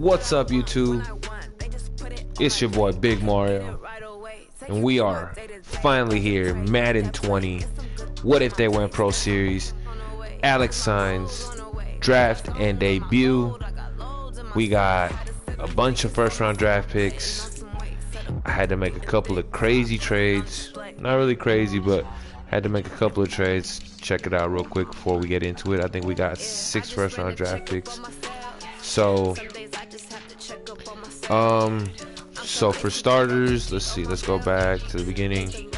What's up, YouTube? It's your boy Big Mario, and we are finally here. Madden 20. What if they went Pro Series? Alex Saenz draft and debut. We got a bunch of first-round draft picks. I had to make a couple of crazy trades. Not really crazy, but had to make a couple of trades. Check it out real quick before we get into it. I think we got 6 first-round draft picks. So for starters, let's go back to the beginning.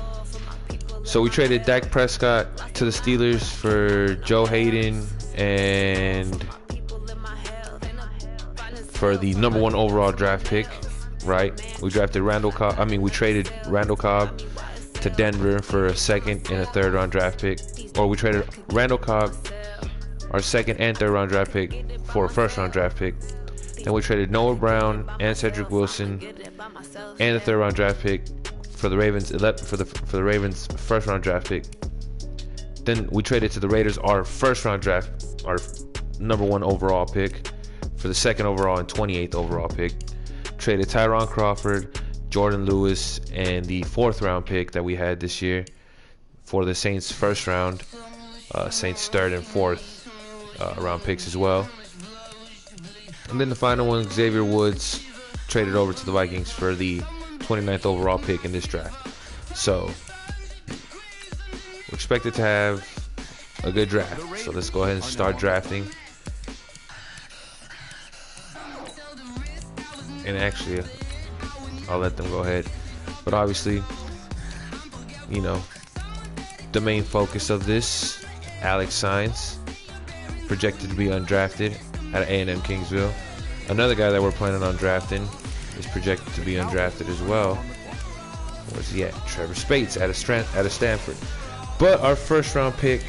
So we traded Dak Prescott to the Steelers for Joe Hayden and for the #1 overall draft pick, right? We traded Randall Cobb to Denver for a second and a third-round draft pick. Or we traded Randall Cobb, our second and third-round draft pick, for a first-round draft pick. Then we traded Noah Brown and Cedric Wilson and a third-round draft pick for the Ravens for the Ravens first-round draft pick. Then we traded to the Raiders our #1 overall pick for the 2nd overall and 28th overall pick. Traded Tyron Crawford, Jordan Lewis, and the 4th-round pick that we had this year for the Saints first round, Saints 3rd and 4th round picks as well. And then the final one, Xavier Woods, traded over to the Vikings for the 29th overall pick in this draft. So we're expected to have a good draft. So let's go ahead and start drafting. And actually, I'll let them go ahead. But obviously, you know, the main focus of this, Alex Saenz, projected to be undrafted out of A&M Kingsville. Another guy that we're planning on drafting is projected to be undrafted as well. Where's he at? Trevor Spates out of Stanford. But our first-round pick,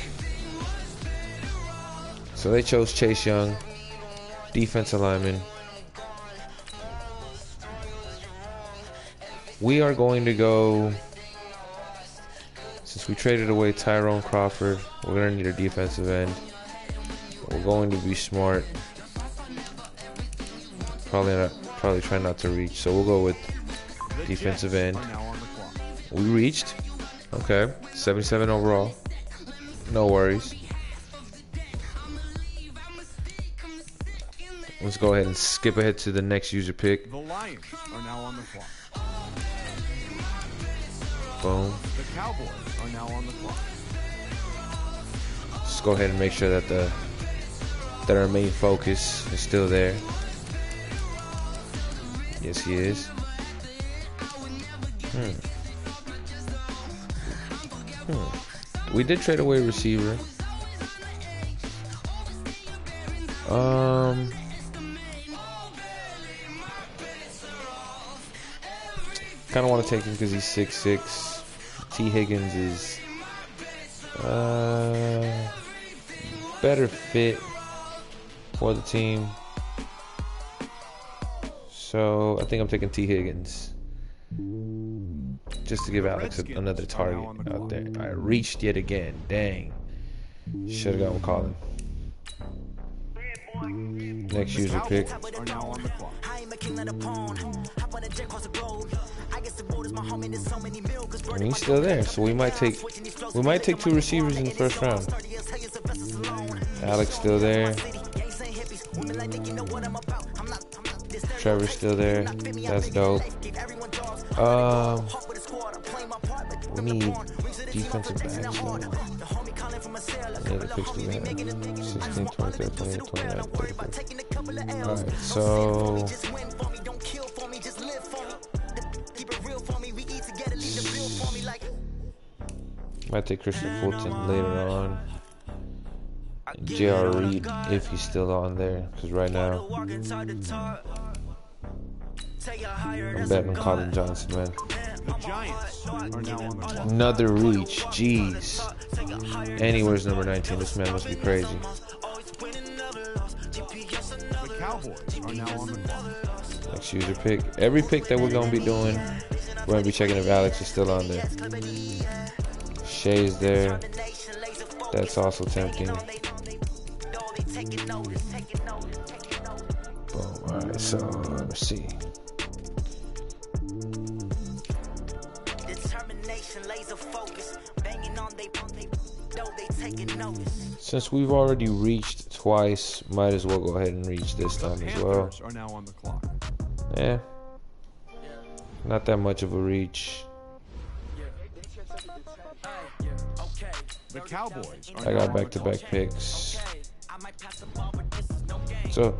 so they chose Chase Young, defensive lineman. We are going to go, since we traded away Tyrone Crawford, we're going to need a defensive end. We're going to be smart. Probably try not to reach. So we'll go with defensive end. We reached. Okay. 77 overall. No worries. Let's go ahead and skip ahead to the next user pick. The Lions are now on the clock. Boom. The Cowboys are now on the clock. Let's go ahead and make sure that our main focus is still there. Yes, he is. We did trade away a receiver. Kind of want to take him because he's 6'6". T. Higgins is better fit for the team. So I think I'm taking T. Higgins just to give Alex another target out there. I reached yet again. Dang. Should have gone with Colin. Next user pick. And he's still there, so we might take 2 receivers in the first round. Alex still there. Trevor's still there. That's dope. We need defensive backs now. Yeah, the picks do we have? 16, 23, 28, 29, 34. Alright, so might take Christian Fulton later on. J.R. Reed, if he's still on there, because right now I'm betting on Colin Johnson, man. Another reach, jeez. And he wears number 19. This man must be crazy. The Cowboys are now on the clock. Next user pick. Every pick that we're gonna be doing, we're gonna be checking if Alex is still on there. Shay's there. That's also tempting. Boom. Alright, so let me see. Since we've already reached twice, might as well go ahead and reach this time as well. Are now on the clock. Yeah, not that much of a reach. The Cowboys are I now got on the back-to-back clock. picks. So,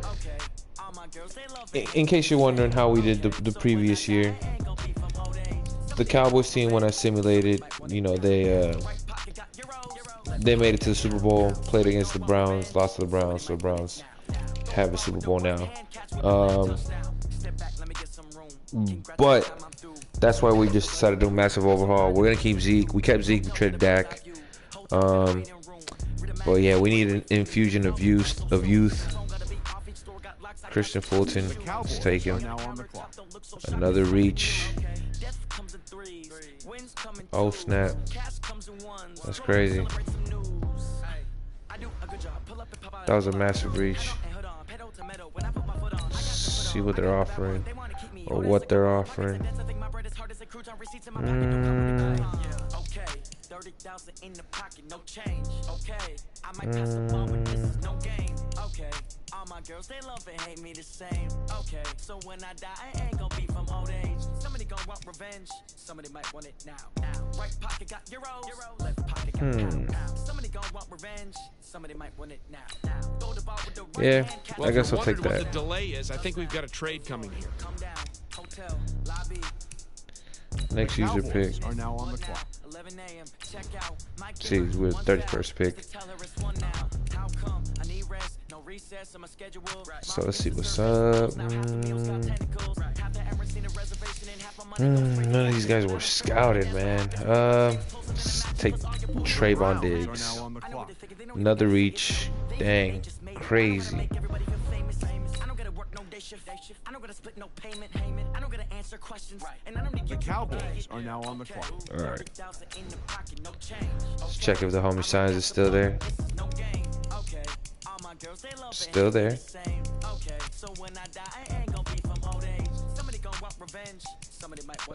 in case you're wondering how we did the previous year, the Cowboys team, when I simulated, you know, they made it to the Super Bowl, played against the Browns, lost to the Browns, so the Browns have a Super Bowl now. But that's why we just decided to do a massive overhaul. We're gonna keep Zeke. We kept Zeke. We traded Dak. But yeah, we need an infusion of youth. Christian Fulton, let's take him. Now on the clock. Another reach. Oh snap! That's crazy. That was a massive reach. See what they're offering, or what they're offering. All my girls, they love and hate me the same. Okay, so when I die, I ain't gonna be from old age. Somebody gonna want revenge. Somebody might want it now. Right pocket got euros, left pocket got pounds. Somebody gonna want revenge. Somebody might want it now. Throw the ball with the right Yeah, hand, catch I guess I'll take What that. the delay is, I think we've got a trade coming here. come down. Hotel, lobby, Next user pick. Cowboys are now on the clock. 11 a.m. Check out. My See, we're 31st pick. tell her it's one now. How come? I need rest. No recess on my schedule. So let's see what's up. None of these guys were scouted, man. Let's take Trayvon Browns are Diggs. now on the clock. Another reach. Dang, crazy. The Cowboys are now on the clock. All right. Let's check if the homie Saenz is still there. Still there.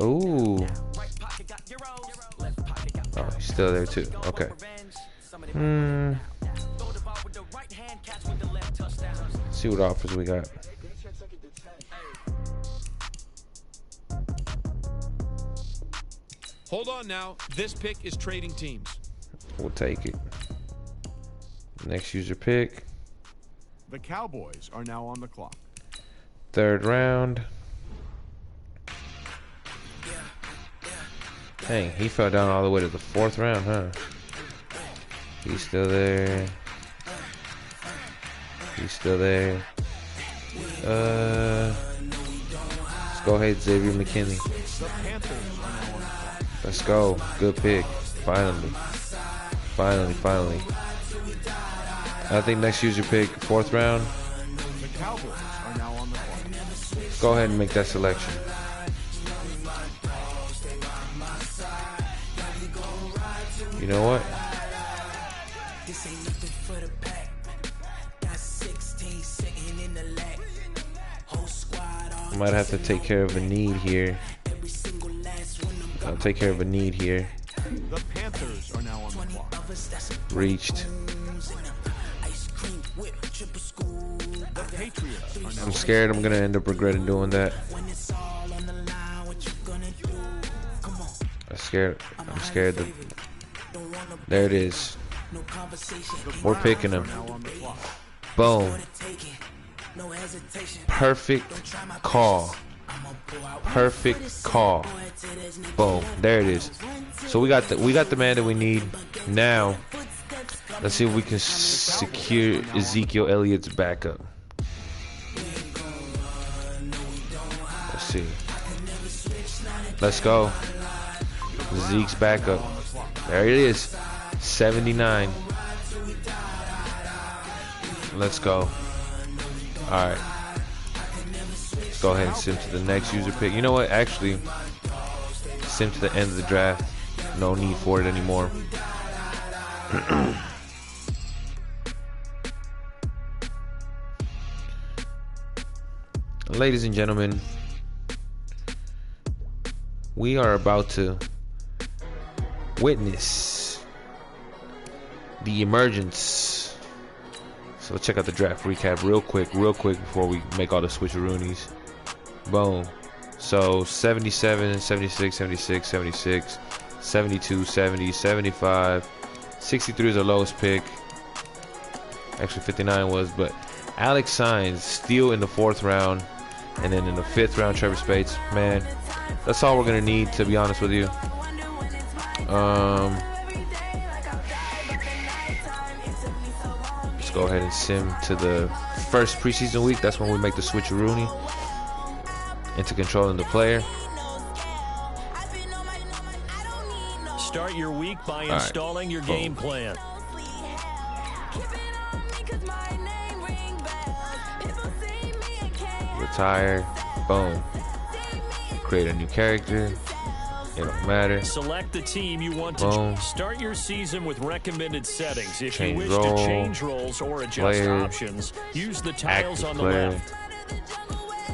Ooh. Oh, he's still there too. Okay. See what offers we got. Hold on now. This pick is trading teams. We'll take it. Next user pick. The Cowboys are now on the clock. 3rd round. Dang, he fell down all the way to the 4th round, huh? He's still there. He's still there. Let's go ahead, Xavier McKinney. The Panthers are now on the clock. Let's go. Good pick. Finally. Finally. I think next user pick, 4th round. The Cowboys are now on the clock. Go ahead and make that selection. You know what? I might have to take care of a need here. I'll take care of a need here. The Panthers are now on the clock. Reached. The Patriots are now I'm scared I'm gonna end up regretting doing that. I'm scared that there it is. We're picking him. now on the clock. Boom. Perfect call. Perfect call. Boom. There it is. So we got the man that we need. Now let's see if we can secure Ezekiel Elliott's backup. Let's see. Let's go. Zeke's backup. There it is. 79. Let's go. Alright. Let's go ahead and sim to the next user pick. You know what? Actually, sim to the end of the draft. No need for it anymore. Ladies and gentlemen, we are about to witness the emergence. So let's check out the draft recap real quick before we make all the switcheroonies. Boom. So 77, 76, 76, 76, 72, 70, 75, 63 is our lowest pick. Actually 59 was, but Alex Saenz still in the 4th round, and then in the 5th round Trevor Spates. Man, that's all we're gonna need, to be honest with you. Let's go ahead and sim to the first preseason week. That's when we make the switcheroony into controlling the player. Start your week by installing your game plan. Retire. Boom. Create a new character. It don't matter. Select the team you want Boom. to start your season with recommended settings. If Change you wish role, to change roles or adjust player, options, use the tiles active on the player, left.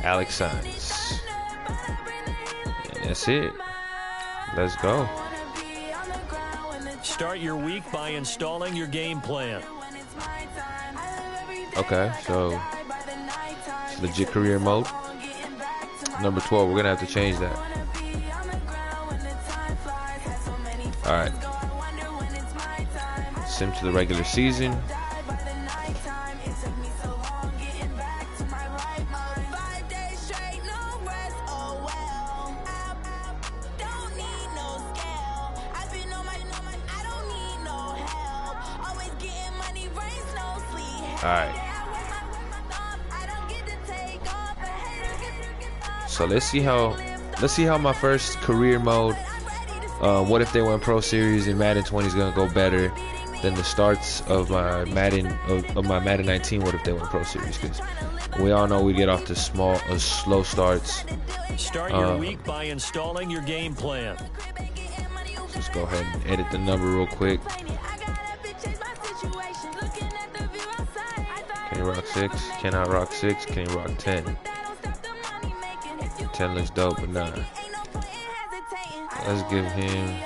Alex Saenz. And that's it. Let's go. Start your week by installing your game plan. Okay, so legit career mode. Number 12, we're gonna have to change that. Alright. Sim to the regular season. Alright. So let's see how my first career mode, what if they went Pro Series in Madden 20 is gonna go better than the starts of my Madden 19. What if they went Pro Series? Because we all know we get off to slow starts. Start your week by installing your game plan. Let's go ahead and edit the number real quick. Can he rock 6? Cannot rock 6. Can he rock 10? 10 looks dope, but nah. Let's give him.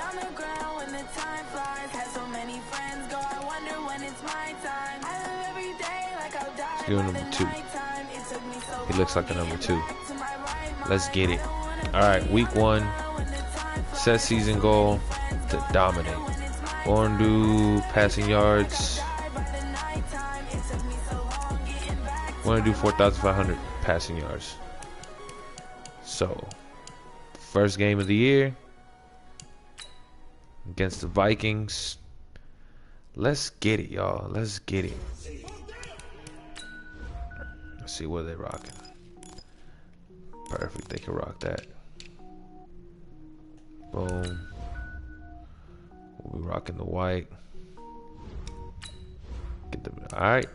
Let's give him number 2. He looks like a number 2. Let's get it. Alright, week 1. Set season goal to dominate. Going to do passing yards. Want to do 4,500 passing yards. So, first game of the year against the Vikings. Let's get it, y'all. Let's get it. Let's see what they're rocking. Perfect. They can rock that. Boom. We'll be rocking the white. Get the. All right.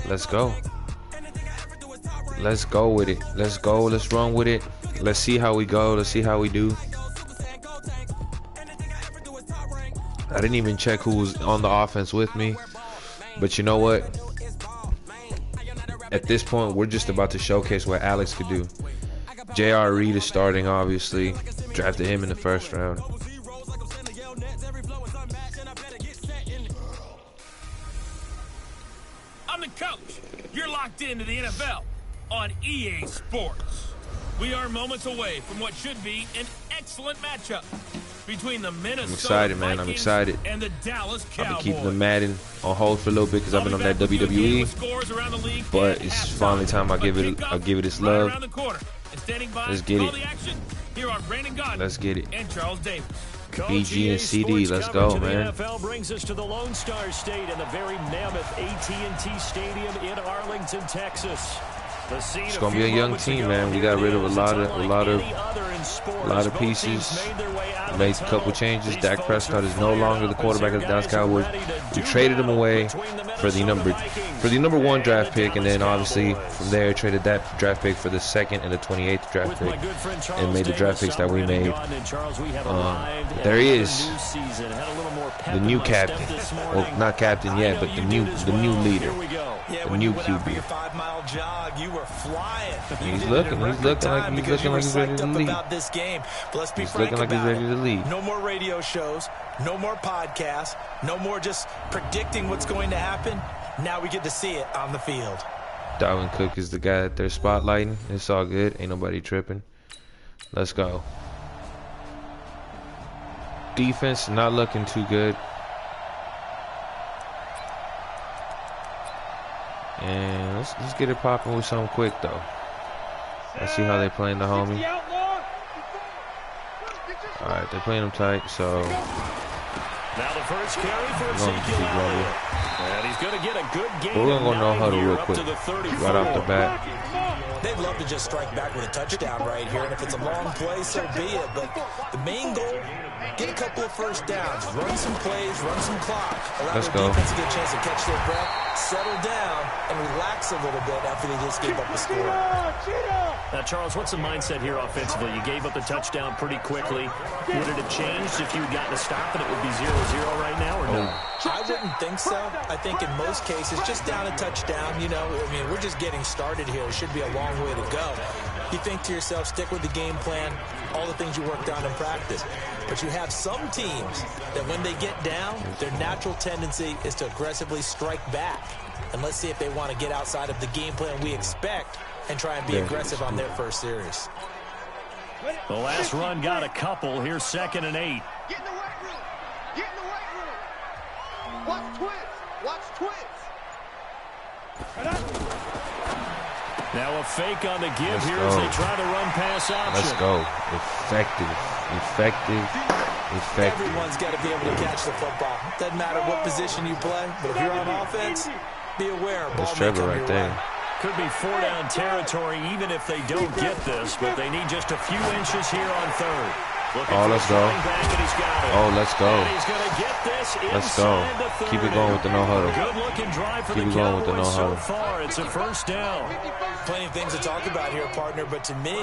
Let's go. Let's go with it. Let's go. Let's run with it. Let's see how we go. Let's see how we do. I didn't even check who was on the offense with me. But you know what? At this point, we're just about to showcase what Alex could do. J.R. Reed is starting, obviously. Drafted him in the first round. I'm the coach. You're locked into the NFL on EA Sports. We are moments away from what should be an excellent matchup between the Minnesota I'm excited, man. I'm excited. And the Dallas Cowboys. I've been keeping the Madden on hold for a little bit because I've been on that WWE. But it's finally time I give it its love. Let's get it. Let's get it. And Charles Davis. BG and CD, let's go, man. The NFL brings us to the Lone Star State and the very mammoth AT&T Stadium in Arlington, Texas. It's gonna be a young team, man. We got rid of a lot of pieces. Made a couple changes. Dak Prescott is no longer the quarterback of the Dallas Cowboys. We traded him away for the number 1 draft pick, and then obviously from there traded that draft pick for the 2nd and the 28th draft pick, and made the draft picks that we made. There he is, the new captain. Well, not captain yet, but the new leader. Yeah, the when new you went out for your QB. 5-mile jog, you were flying. You He's did it looking. in He's record looking time like he's because looking you like were he's ready psyched to up lead. about this game. But let's be He's frank looking like he's about ready to lead. No more radio shows. No more podcasts. No more just predicting what's going to happen. Now we get to see it on the field. Dalvin Cook is the guy that they're spotlighting. It's all good. Ain't nobody tripping. Let's go. Defense not looking too good. And let's get it popping with something quick though. Let's see how they playing the homie. Alright, they're playing him tight, so Now the first carry for we're gonna Ezekiel keep rolling. Elliott. And he's going to get a good gain. We're gonna go no huddle real quick. Right off the bat. They'd love to just strike back with a touchdown right here, and if it's a long play, so be it. But the main goal, get a couple of first downs, run some plays, run some clock, allow Let's their go. defense to get a chance to catch their breath, settle down, and relax a little bit after they just gave up the score. Now, Charles, what's the mindset here offensively? You gave up the touchdown pretty quickly. Would it have changed if you had gotten a stop and it would be 0-0 right now, or no? I wouldn't think so. I think in most cases, just down a touchdown, you know, I mean, we're just getting started here. It should be a long way to go. You think to yourself, stick with the game plan, all the things you worked on in practice. But you have some teams that when they get down, their natural tendency is to aggressively strike back. And let's see if they want to get outside of the game plan we expect and try and be aggressive on their first series. The last run got a couple. Here's 2nd and 8. Get in the weight room. Get in the weight room. Watch twins. Watch twins. Now a fake on the give Let's here go. as they try to run pass option. Let's go. Effective. Everyone's got to be able to catch the football. Doesn't matter what position you play, but if you're on offense, be aware. Ball That's may Trevor come right your there. way. Could be 4-down territory even if they don't get this, but they need just a few inches here on 3rd. Oh, let's go. Oh, let's go. And he's going to get this Let's go. inside the 30. Keep it going with the no huddle. Good-looking drive for Keep the it going with the Cowboys no so huddle. far. It's a first down. Plenty of things to talk about here, partner, but to me,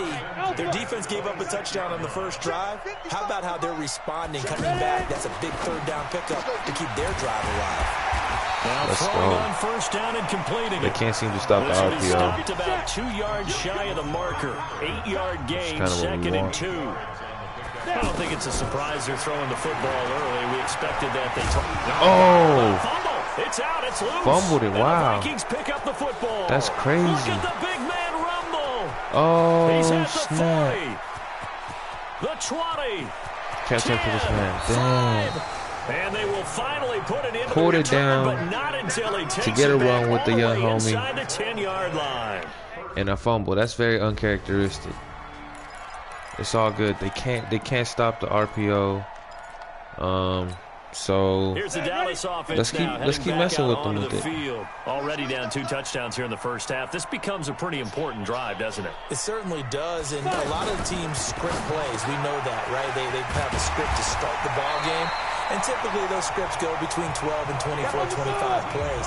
their defense gave up a touchdown on the first drive. How about how they're responding, coming back? That's a big 3rd down pickup to keep their drive alive. Now Let's throwing go. on first down and completing They it. can't seem to stop the This one is RPO. stopped about 2 yards shy of the marker. 8-yard gain, kind of what we 2nd and want. 2. I don't think it's a surprise they're throwing the football early. We expected that. Oh! Fumble. It's out. It's loose. Fumbled it. And Wow. The Vikings pick up the football. That's crazy. Look at the big man rumble. Oh, He's at the snap. 40. The 20. Catch up to this man. Damn. And they will finally put it into Pulled the it return, down but not until he takes get a it back run with all the young way homie. inside the 10-yard line. And a fumble. That's very uncharacteristic. It's all good. They can't stop the RPO. So Here's the Dallas offense let's keep messing with them onto with the it. field. Already down 2 touchdowns here in the first half. This becomes a pretty important drive, doesn't it? It certainly does, and a lot of teams script plays. We know that, right? They have a script to start the ball game, and typically those scripts go between 12 and 24, 25 plays.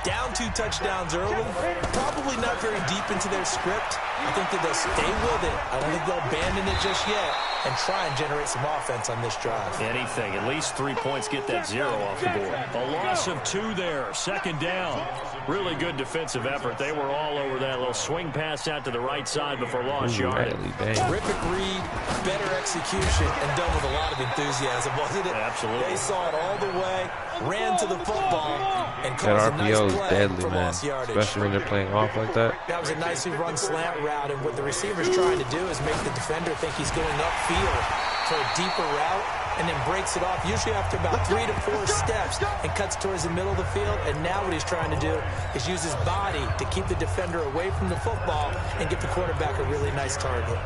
Down 2 touchdowns early, probably not very deep into their script. I think that they'll stay with it. I don't think they'll abandon it just yet and try and generate some offense on this drive. Anything. At least 3 points, get that 0 off the board. A loss of 2 there. 2nd down. Really good defensive effort. They were all over that little swing pass out to the right side before lost yardage. Terrific read, better execution, and done with a lot of enthusiasm, wasn't it? Absolutely. They saw it all the way, ran to the football, and That caused a nice RPO is play deadly, for man. lost yardage. Especially when they're playing off like that. That was a nicely run slant route, and what the receiver's trying to do is make the defender think he's going upfield for a deeper route, and then breaks it off, usually after about 3 to 4 steps, and cuts towards the middle of the field. And now what he's trying to do is use his body to keep the defender away from the football and get the quarterback a really nice target.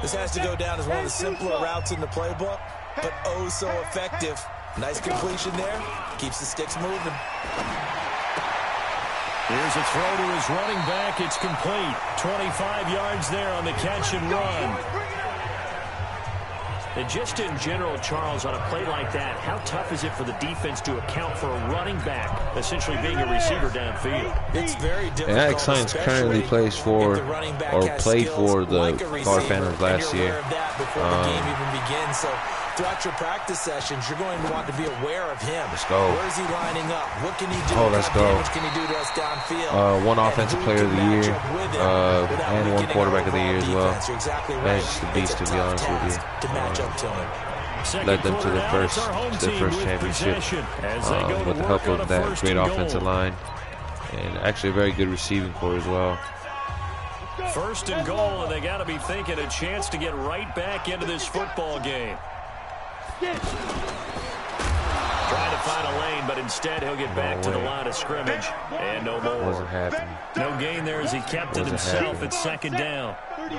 This has to go down as one of the simpler routes in the playbook, but oh so effective. Nice completion there. Keeps the sticks moving. Here's a throw to his running back. It's complete. 25 yards there on the catch and run. And just in general, Charles, on a play like that, how tough is it for the defense to account for a running back essentially being a receiver downfield? It's very difficult. And Alex Saenz currently plays for, or played for, the Colorado Phantoms last year. Before the game even begins, so to throughout your practice sessions, you're going to want to be aware of him. Let's go. Where is he lining up? What can he do? Oh, let's go. What can he do to us downfield? One offensive player of the year, and one quarterback of the year as well. Exactly right. That's just a beast, to be honest with you. To match up to him. Led them to their first championship with the help of that great offensive line, and actually a very good receiving core as well. First and goal, and they got to be thinking a chance to get right back into this football game. Trying to find a lane, but instead he'll get back to the line of scrimmage. And no more. Wasn't happening. No gain there as he kept it himself at second down.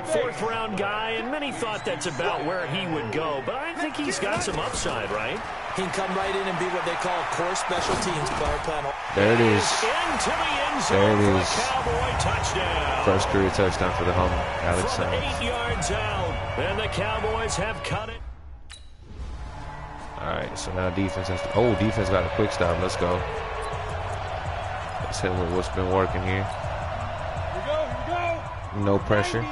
Fourth-round guy, and many thought that's about where he would go. But I think he's got some upside, right? He can come right in and be what they call a core special teams player panel. There it is. Into the end There zone it for a is. Cowboy touchdown. First career touchdown for the home, Alex From Saenz. 8 yards out, and the Cowboys have cut it. All right, so now defense has to. Oh, defense got a quick stop. Let's go. Let's hit with what's been working here. No pressure.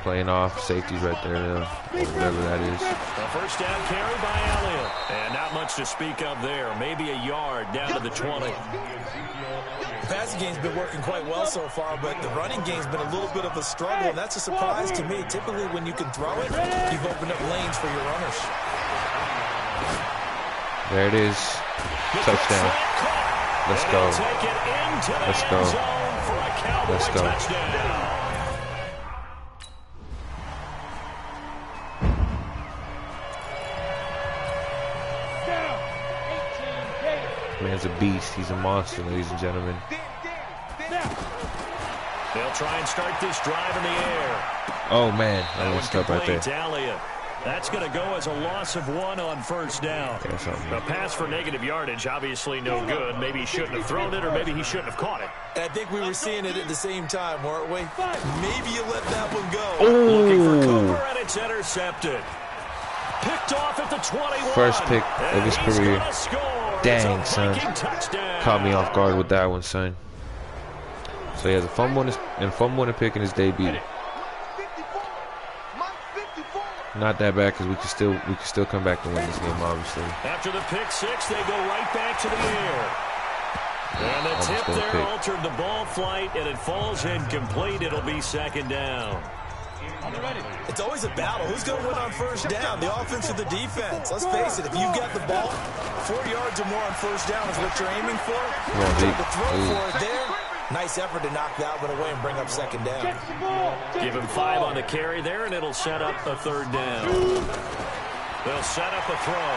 Playing off safeties right there, whatever that is. A first down carry by Elliott. And not much to speak of there. Maybe a yard down to the 20. The passing game's been working quite well so far, but the running game's been a little bit of a struggle, and that's a surprise to me. Typically, when you can throw it, you've opened up lanes for your runners. There it is. Touchdown. Let's go. Let's go. Let's go. Man's a beast. He's a monster, ladies and gentlemen. They'll try and start this drive in the air. Oh, man. I messed up right there. That's going to go as a loss of 1 on first down. A pass for negative yardage, obviously no good. Maybe he shouldn't have thrown it, or maybe he shouldn't have caught it. I think we were seeing it at the same time, weren't we? Maybe you let that one go. Oh. Looking for Cooper, and it's intercepted. Picked off at the 21. First pick of his career. Dang, son. Touchdown. Caught me off guard with that one, son. So he has a fumble and pick in his debut. Not that bad, because we can still come back and win this game, obviously. After the pick six, they go right back to the air. And the tip there altered the ball flight, and it falls incomplete. It'll be second down. It's always a battle. Who's going to win on first down, the offense or the defense? Let's face it, if you've got the ball, 4 yards or more on first down is what you're aiming for. Try to throw for it there. Nice effort to knock that one away and bring up second down. Give him 5 on the carry there, and it'll set up a third down. They'll set up a throw.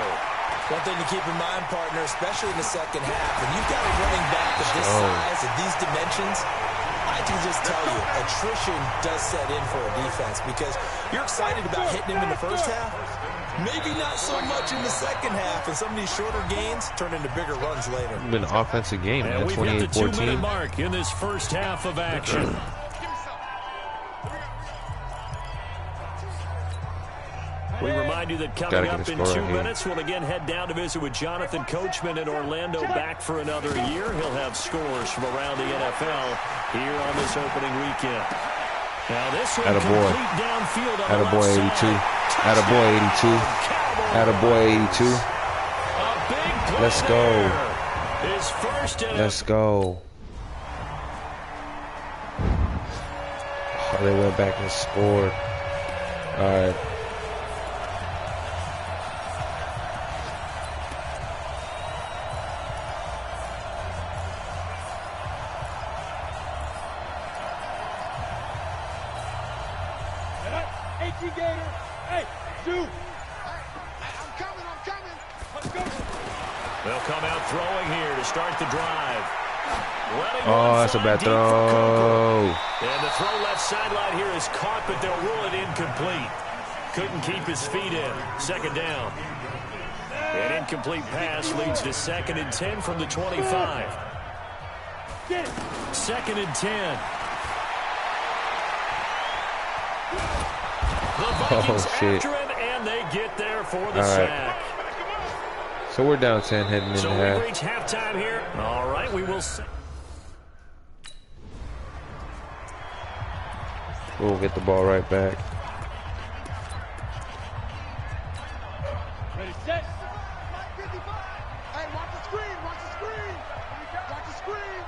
One thing to keep in mind, partner, especially in the second half, when you've got a running back of this size, of these dimensions, I can just tell you, attrition does set in for a defense, because you're excited about hitting him in the first half, maybe not so much in the second half, and some of these shorter gains turn into bigger runs later. It's been an offensive game, man. And we've hit the 28-14. 2-minute mark in this first half of action. We remind you that coming up in 2 minutes, we'll again head down to visit with Jonathan Coachman in Orlando, back for another year. He'll have scores from around the NFL here on this opening weekend. Now this one complete downfield on the left side. Attaboy 82. Attaboy 82. A big play. Let's go. His first Let's go. Oh, they went back and scored. All right. They'll come out throwing here to start the drive. Oh, that's a bad throw. And the throw left sideline here is caught, but they'll rule it incomplete. Couldn't keep his feet in. Second down. An incomplete pass leads to 2nd and 10 from the 25. 2nd and 10. The Vikings after him, and they get there for the sack. So we're down 10 heading into half. So we reach halftime here. All right, we will see. We'll get the ball right back. Set. 55. Hey, watch the screen. Watch the screen. Watch the screen.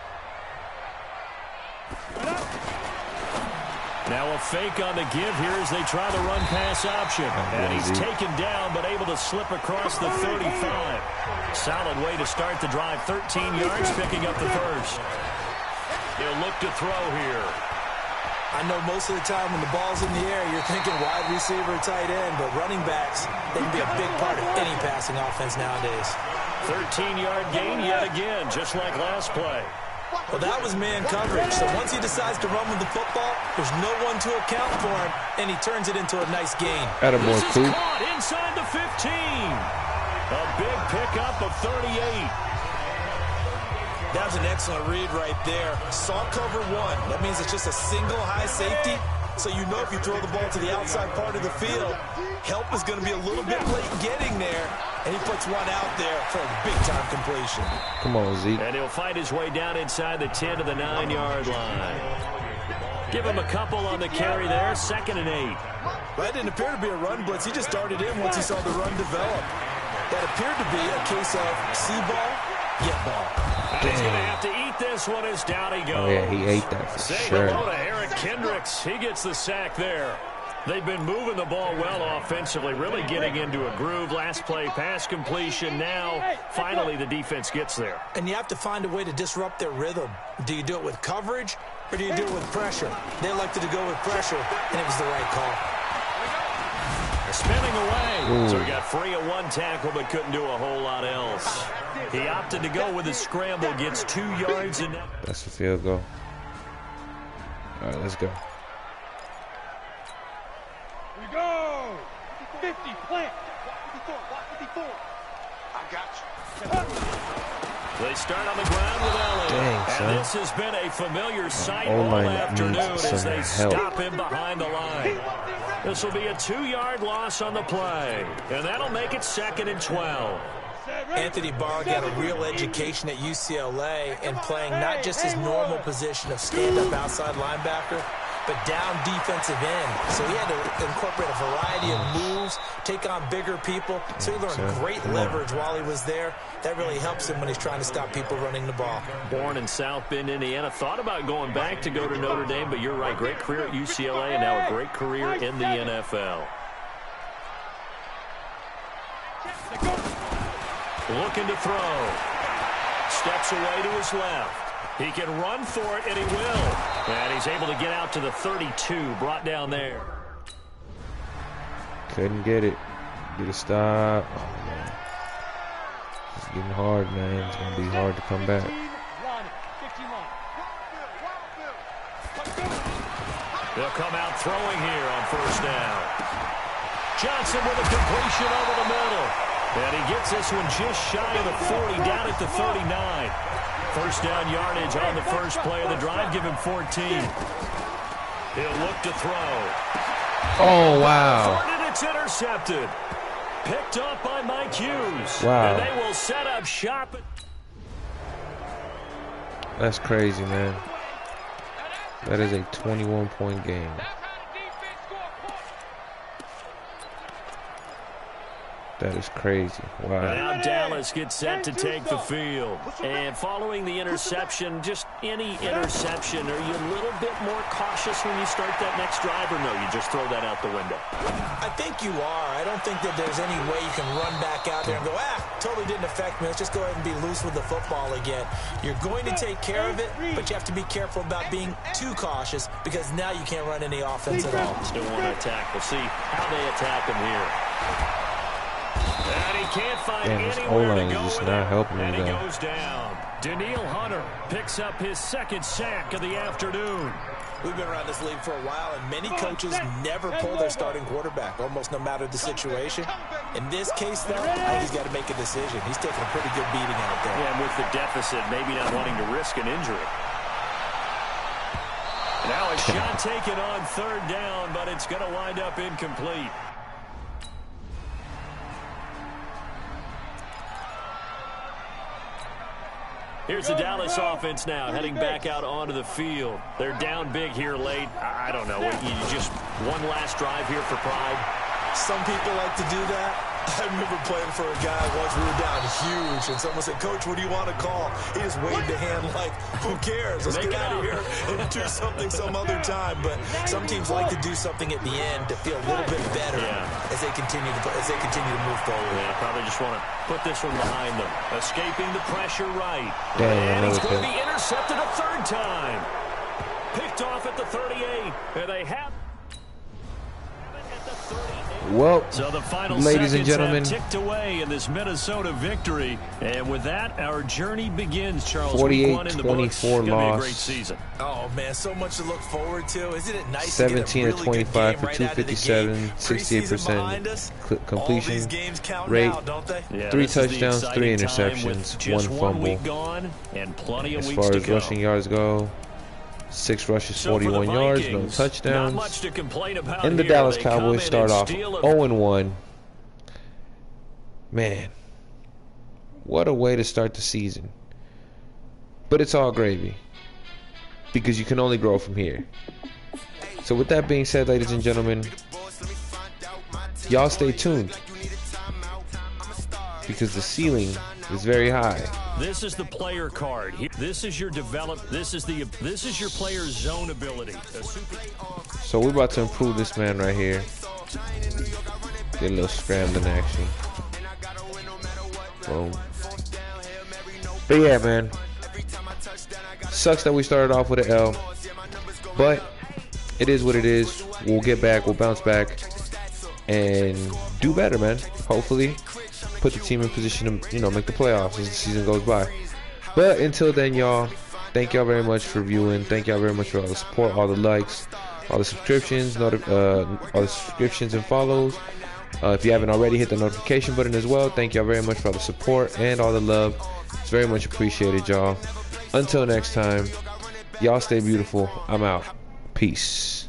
Now a fake on the give here as they try the run-pass option. And he's taken down, but able to slip across the 35. Solid way to start the drive. 13 yards, picking up the first. He'll look to throw here. I know most of the time when the ball's in the air, you're thinking wide receiver, tight end, but running backs, they can be a big part of any passing offense nowadays. 13-yard gain yet again, just like last play. Well, that was man coverage, so once he decides to run with the football, there's no one to account for him, and he turns it into a nice gain. Attaboy, this is caught inside the 15. A big pickup of 38. That was an excellent read right there. Saw cover one. That means it's just a single high safety, so you know if you throw the ball to the outside part of the field, help is going to be a little bit late getting there, and he puts one out there for a big-time completion. Come on, Zeke. And he'll fight his way down inside the 10 to the 9-yard line. Give him a couple on the carry there, 2nd and 8. That didn't appear to be a run blitz. He just darted in once he saw the run develop. That appeared to be a case of see ball, get ball. And he's going to have to eat this one as down he goes. Oh, yeah, he ate that for Say sure. hello to Eric Kendricks. He gets the sack there. They've been moving the ball well offensively, really getting into a groove. Last play, pass completion. Now, finally, the defense gets there. And you have to find a way to disrupt their rhythm. Do you do it with coverage, or do you do it with pressure? They elected to go with pressure, and it was the right call. Spinning away. Ooh. So he got free of one tackle, but couldn't do a whole lot else. He opted to go with his scramble, gets 2 yards. And that's a field goal. All right, let's go. We go. 50, plant. 54, 54. I got you. They start on the ground with Elliott. Dang, son. And this has been a familiar sight Oh, all my afternoon needs as some they help. stop him behind the line. This will be a 2-yard loss on the play, and that'll make it 2nd and 12. Anthony Barr got a real education at UCLA and playing not just his normal position of stand-up outside linebacker, but down defensive end. So he had to incorporate a variety of moves, take on bigger people. So he learned great leverage while he was there. That really helps him when he's trying to stop people running the ball. Born in South Bend, Indiana. Thought about going back to go to Notre Dame, but you're right. Great career at UCLA and now a great career in the NFL. Looking to throw. Steps away to his left. He can run for it, and he will. And he's able to get out to the 32, brought down there. Couldn't get it. Get a stop. Oh, man. It's getting hard, man. It's going to be hard to come back. They'll come out throwing here on 1st down. Johnson with a completion over the middle. And he gets this one just shy of the 40, down at the 39. 1st down yardage on the first play of the drive. Give him 14. He'll look to throw. Oh, wow. And it's intercepted. Picked up by Mike Hughes. Wow. And they will set up shop. That's crazy, man. That is a 21-point game. That is crazy. Wow. Now Dallas gets set to take the field. And following the interception, just any interception, are you a little bit more cautious when you start that next drive, or no, you just throw that out the window? I think you are. I don't think that there's any way you can run back out there and go, totally didn't affect me. Let's just go ahead and be loose with the football again. You're going to take care of it, but you have to be careful about being too cautious because now you can't run any offense at all. Still want to attack. We'll see how they attack him here. And he can't find anywhere to go just with not it. helping him, And he though. goes down. Daniil Hunter picks up his 2nd sack of the afternoon. We've been around this league for a while, and many coaches never pull their starting quarterback, almost no matter the situation. In this case, though, I think he's got to make a decision. He's taking a pretty good beating out there. Yeah, and with the deficit, maybe not wanting to risk an injury. Now a shot taken on 3rd down, but it's going to wind up incomplete. Here's the Dallas offense now, heading back out onto the field. They're down big here late. I don't know. You just one last drive here for pride. Some people like to do that. I remember playing for a guy once. We were down huge, and someone said, "Coach, what do you want to call?" He just waved a hand like, "Who cares? Let's get out of here and do something some other time." But some teams like to do something at the end to feel a little bit better as they continue to move forward. Yeah, probably just want to put this one behind them. Escaping the pressure right. Damn, and he's going to be intercepted a third time. Picked off at the 38, and they have it at the 38. Well, so the final ladies and gentlemen, ticked away in this Minnesota victory, and with that, our journey begins. Charles, 48-24 loss. Great season. Oh man, so much to look forward to. Isn't it nice? 17 of 25 for 257, 68% completion rate, don't they? Yeah, 3 touchdowns, 3 interceptions, 1 fumble. Gone and plenty of as far as rushing yards go, 6 rushes, 41 yards, no touchdowns. Not much to complain about and the here. Dallas They Cowboys start off 0-1. Man, what a way to start the season. But it's all gravy, because you can only grow from here. So with that being said, ladies and gentlemen, y'all stay tuned, because the ceiling is very high. This is the player card. This is your This is your player's zone ability. So we're about to improve this man right here. Get a little scrambling action. Boom. But yeah, man. Sucks that we started off with an L, but it is what it is. We'll get back. We'll bounce back and do better, man. Hopefully put the team in position to, make the playoffs as the season goes by. But until then, y'all, thank y'all very much for viewing. Thank y'all very much for all the support, all the likes, all the subscriptions, all the subscriptions and follows. If you haven't already, hit the notification button as well. Thank y'all very much for all the support and all the love. It's very much appreciated, y'all. Until next time, y'all stay beautiful. I'm out. Peace.